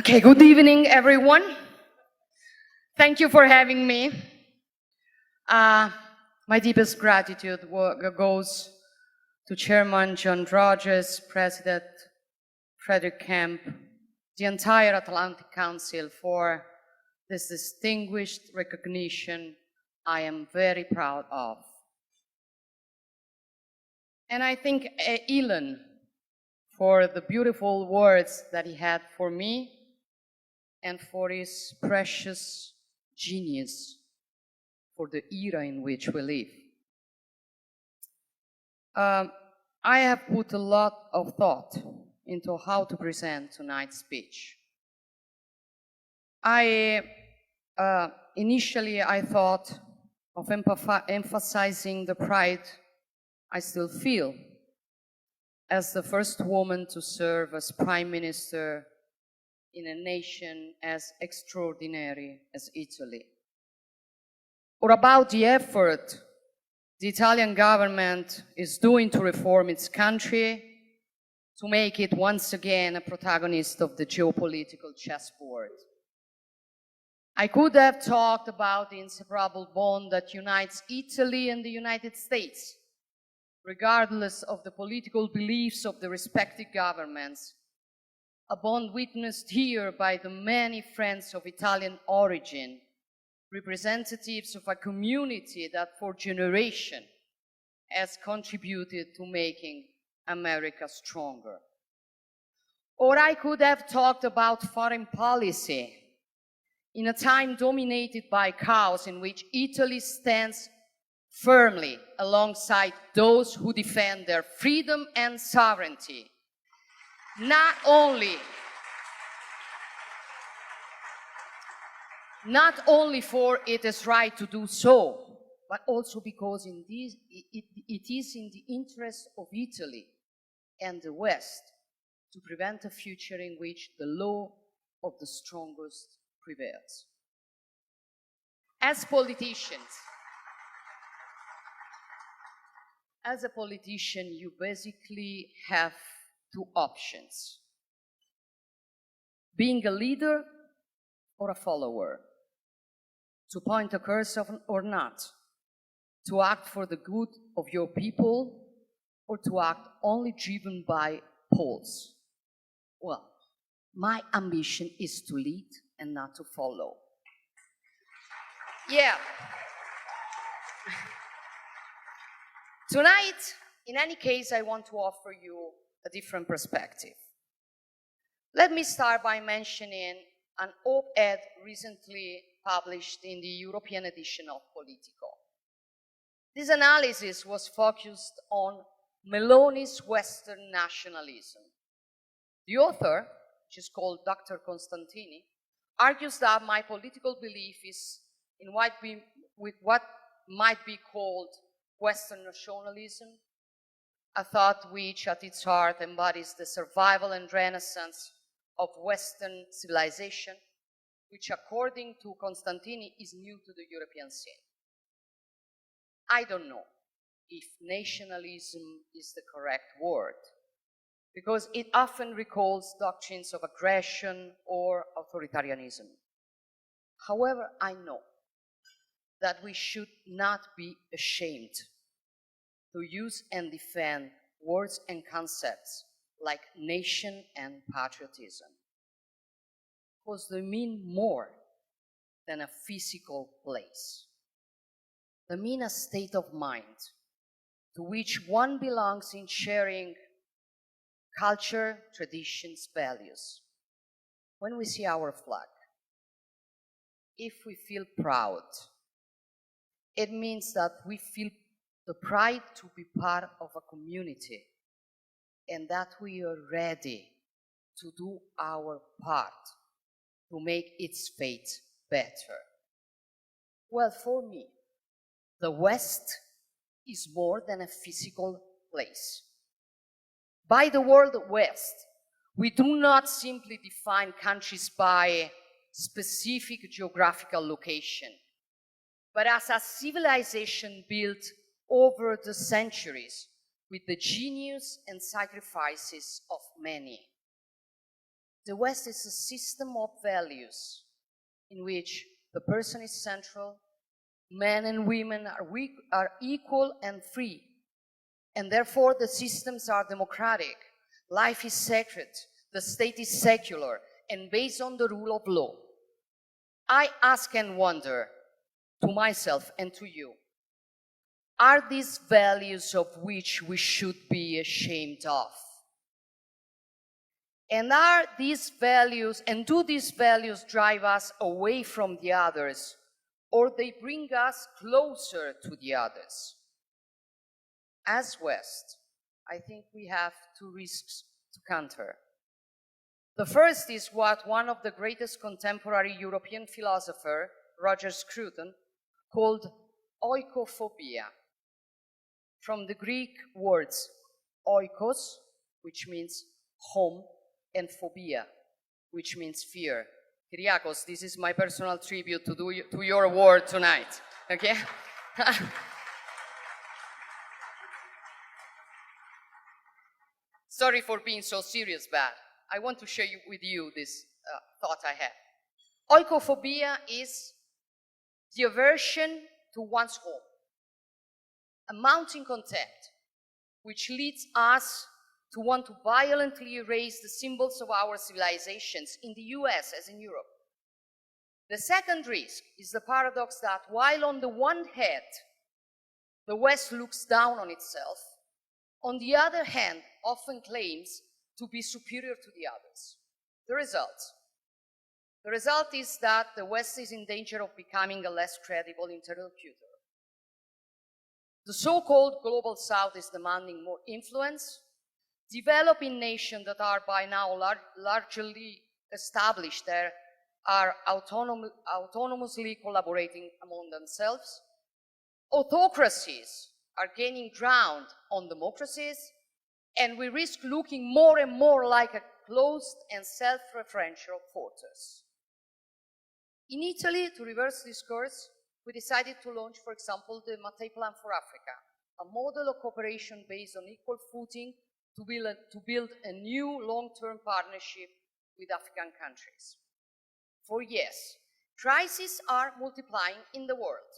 Okay, good evening, everyone. Thank you for having me. My deepest gratitude goes to Chairman John Rogers, President Frederick Kemp, the entire Atlantic Council for this distinguished recognition I am very proud of. And I thank Elon for the beautiful words that he had for me and for his precious genius for the era in which we live. I have put a lot of thought into how to present tonight's speech. Initially I thought of emphasizing the pride I still feel as the first woman to serve as Prime Minister in a nation as extraordinary as Italy, or about the effort the Italian government is doing to reform its country to make it once again a protagonist of the geopolitical chessboard. I could have talked about the inseparable bond that unites Italy and the United States, regardless of the political beliefs of the respective governments, a bond witnessed here by the many friends of Italian origin, representatives of a community that for generations has contributed to making America stronger. Or I could have talked about foreign policy in a time dominated by chaos in which Italy stands firmly alongside those who defend their freedom and sovereignty, not only for it is right to do so, but also because it is in the interest of Italy and the West to prevent a future in which the law of the strongest prevails. As a politician, you basically have two options: being a leader or a follower, to point a cursor or not, to act for the good of your people or to act only driven by polls. Well, my ambition is to lead and not to follow. Yeah. Tonight, in any case, I want to offer you a different perspective. Let me start by mentioning an op-ed recently published in the European edition of Politico. This analysis was focused on Meloni's Western nationalism. The author, which is called Dr. Costantini, argues that my political belief is in what might be called Western nationalism, a thought which at its heart embodies the survival and renaissance of Western civilization, which according to Costantini is new to the European scene. I don't know if nationalism is the correct word, because it often recalls doctrines of aggression or authoritarianism. However, I know that we should not be ashamed to use and defend words and concepts like nation and patriotism, because they mean more than a physical place. They mean a state of mind to which one belongs in sharing culture, traditions, values. When we see our flag, if we feel proud, it means that we feel the pride to be part of a community and that we are ready to do our part to make its fate better. Well, for me, the West is more than a physical place. By the word West, we do not simply define countries by specific geographical location, but as a civilization built over the centuries with the genius and sacrifices of many. The West is a system of values in which the person is central, men and women are equal and free, and therefore the systems are democratic. Life is sacred, the state is secular, and based on the rule of law. I ask and wonder to myself and to you, are these values of which we should be ashamed of? And are these values, and do these values drive us away from the others, or they bring us closer to the others? As West, I think we have two risks to counter. The first is what one of the greatest contemporary European philosophers, Roger Scruton, called oikophobia, from the Greek words oikos, which means home, and phobia, which means fear. Kyriakos, this is my personal tribute to your word tonight, okay? Sorry for being so serious, but I want to share with you this thought I had. Oikophobia is the aversion to one's home, a mounting contempt, which leads us to want to violently erase the symbols of our civilizations in the US as in Europe. The second risk is the paradox that while on the one hand, the West looks down on itself, on the other hand, often claims to be superior to the others. The result is that the West is in danger of becoming a less credible interlocutor. The so-called Global South is demanding more influence. Developing nations that are by now largely established there are autonomously collaborating among themselves. Autocracies are gaining ground on democracies, and we risk looking more and more like a closed and self-referential fortress. In Italy, to reverse this course, we decided to launch, for example, the Mattei Plan for Africa, a model of cooperation based on equal footing to build a new long-term partnership with African countries. For yes, crises are multiplying in the world,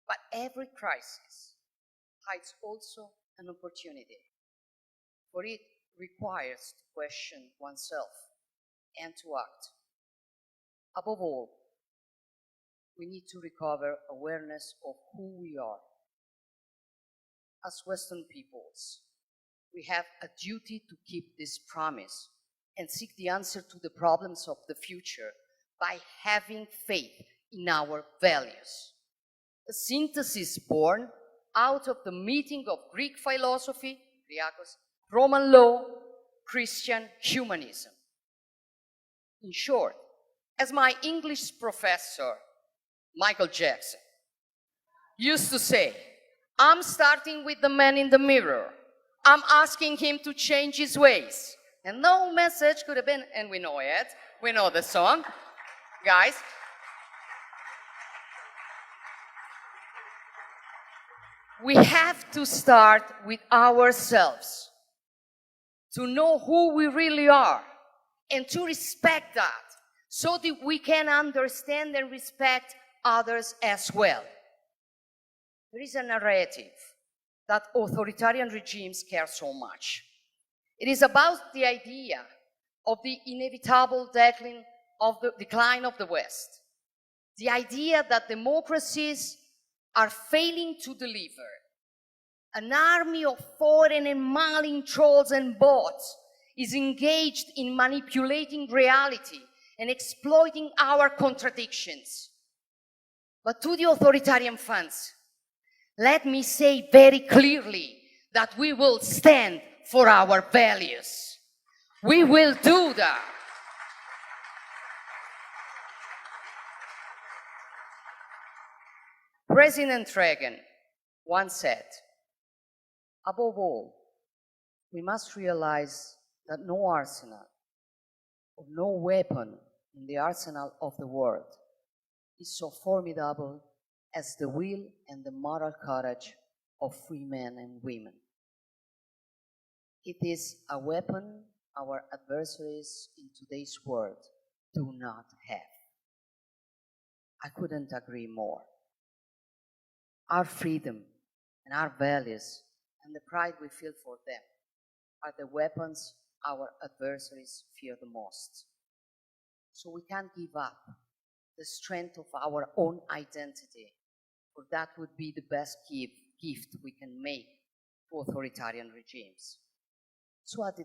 but every crisis hides also an opportunity. For it requires to question oneself and to act. Above all, we need to recover awareness of who we are. As Western peoples, we have a duty to keep this promise and seek the answer to the problems of the future by having faith in our values. A synthesis born out of the meeting of Greek philosophy, Kyriakos, Roman law, Christian humanism. In short, as my English professor, Michael Jackson, used to say, I'm starting with the man in the mirror. I'm asking him to change his ways. And no message could have been, and we know it, we know the song, guys. We have to start with ourselves, to know who we really are, and to respect that, so that we can understand and respect others as well. There is a narrative that authoritarian regimes care so much. It is about the idea of the inevitable decline of the West. The idea that democracies are failing to deliver. An army of foreign and malign trolls and bots is engaged in manipulating reality and exploiting our contradictions. But to the authoritarian funds, let me say very clearly that we will stand for our values. We will do that. President Reagan once said, above all, we must realize that no arsenal or no weapon in the arsenal of the world is so formidable as the will and the moral courage of free men and women. It is a weapon our adversaries in today's world do not have. I couldn't agree more. Our freedom and our values and the pride we feel for them are the weapons our adversaries fear the most. So we can't give up the strength of our own identity, for that would be the best gift we can make to authoritarian regimes. So at the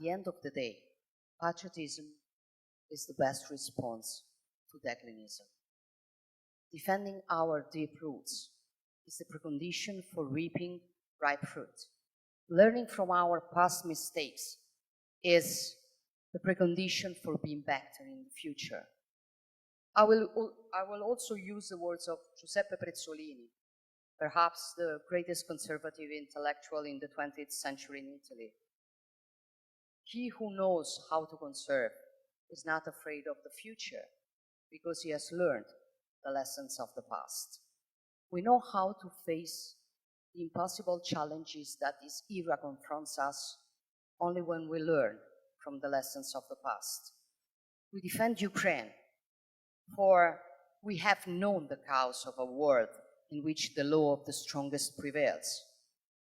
end of the day, patriotism is the best response to declinism. Defending our deep roots is the precondition for reaping ripe fruit. Learning from our past mistakes is the precondition for being better in the future. I will also use the words of Giuseppe Prezzolini, perhaps the greatest conservative intellectual in the 20th century in Italy. He who knows how to conserve is not afraid of the future because he has learned the lessons of the past. We know how to face the impossible challenges that this era confronts us only when we learn from the lessons of the past. We defend Ukraine, for we have known the chaos of a world in which the law of the strongest prevails.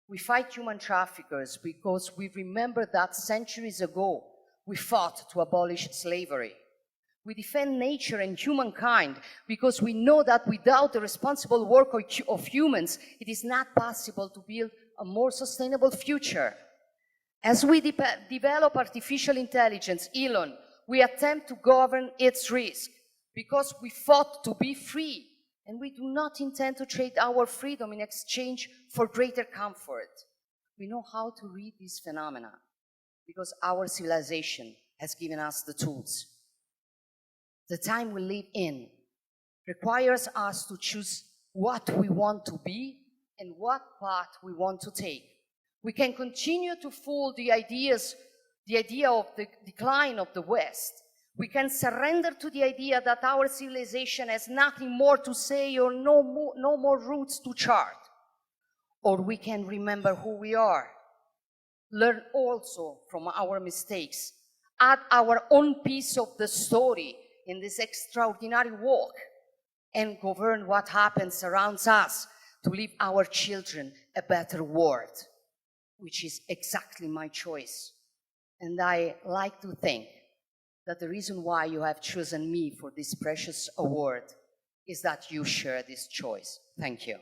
We fight human traffickers because we remember that centuries ago we fought to abolish slavery. We defend nature and humankind because we know that without the responsible work of humans, it is not possible to build a more sustainable future. As we develop artificial intelligence, Elon, we attempt to govern its risk because we fought to be free, and we do not intend to trade our freedom in exchange for greater comfort. We know how to read these phenomena because our civilization has given us the tools. The time we live in requires us to choose what we want to be and what path we want to take. We can continue to fool the idea of the decline of the West. We can surrender to the idea that our civilization has nothing more to say or no more routes to chart. Or we can remember who we are, learn also from our mistakes, add our own piece of the story in this extraordinary walk, and govern what happens around us to leave our children a better world, which is exactly my choice. And I like to think that the reason why you have chosen me for this precious award is that you share this choice. Thank you.